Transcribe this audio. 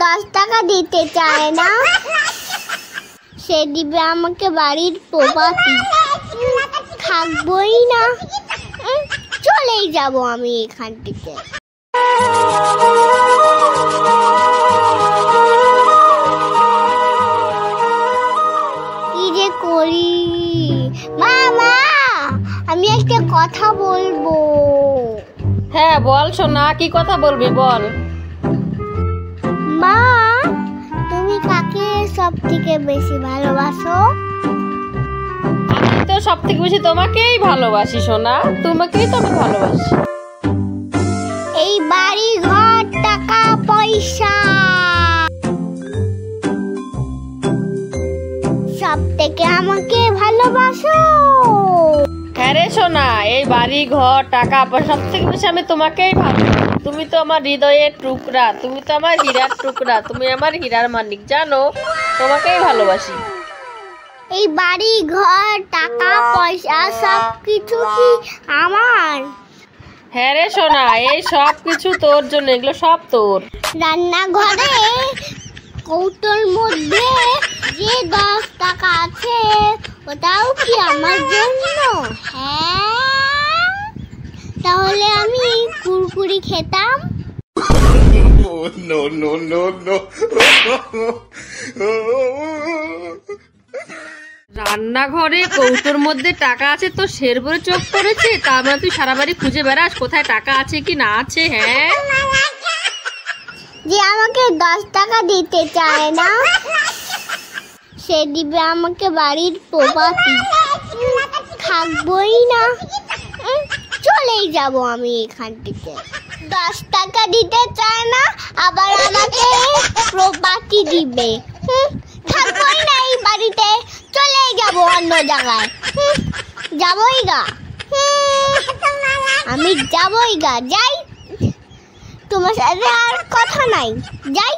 10 টাকা দিতে চায় না, সে দিবে আমাকে বাড়ির প্রপার্টি। থাকবই না, চলেই যাব আমি এখান থেকে। কি যে করি। মা, আমি একটা কথা বলবো। হ্যাঁ বল সোনা, কি কথা বলবি বল। মা, তুমি কাকে সব থেকে বেশি ভালোবাসো? আমি তো সব থেকে বেশি তোমাকেই ভালোবাসি সোনা, তোমাকেই তো আমি ভালোবাসি। এই বাড়ি ঘর টাকা পয়সা সব থেকে আমাকে ভালোবাসো? হ্যাঁ রে সোনা, এই বাড়ি ঘর টাকা পয়সা সব থেকে বেশি আমি তোমাকেই ভালোবাসি। তুমি তো আমার হৃদয়ের টুকরা, তুমি তো আমার হীরার টুকরা, তুমি আমার হীরার মালিক, জানো তোমাকেই ভালোবাসি। এই বাড়ি ঘর টাকা পয়সা সব কিছু কি আমার? হ্যাঁ রে সোনা, এই সব কিছু তোর জন্য, এগুলো সব তোর। রান্নাঘরে কৌটোর মধ্যে যে 10 টাকা আছে ওটাও কি আমার জন্য? হ্যাঁ, তাহলে আমি কুরকুরি খেতাম। No. রান্নাঘরে কৌটোর মধ্যে টাকা আছে তো শেরপুরে চোখ পড়েছে, তার মানে তুই সারা বাড়ি খুঁজে বেড়াস কোথায় টাকা আছে কি না আছে। হ্যাঁ, যে আমাকে 10 টাকা দিতে চায় না, সে দিবে আমাকে বাড়ির প্রপার্টি। থাকবই না, চলেই যাব আমি এখান থেকে। 10 টাকা দিতে চায় না, আবার আমাকে প্রপার্টি দিবে। থাকবই না এই বাড়িতে, চলেই যাব অন্য জায়গায়। যাবই গা, আমি যাবই গা। যাই, তোমার সাথে আর কথা নাই, যাই।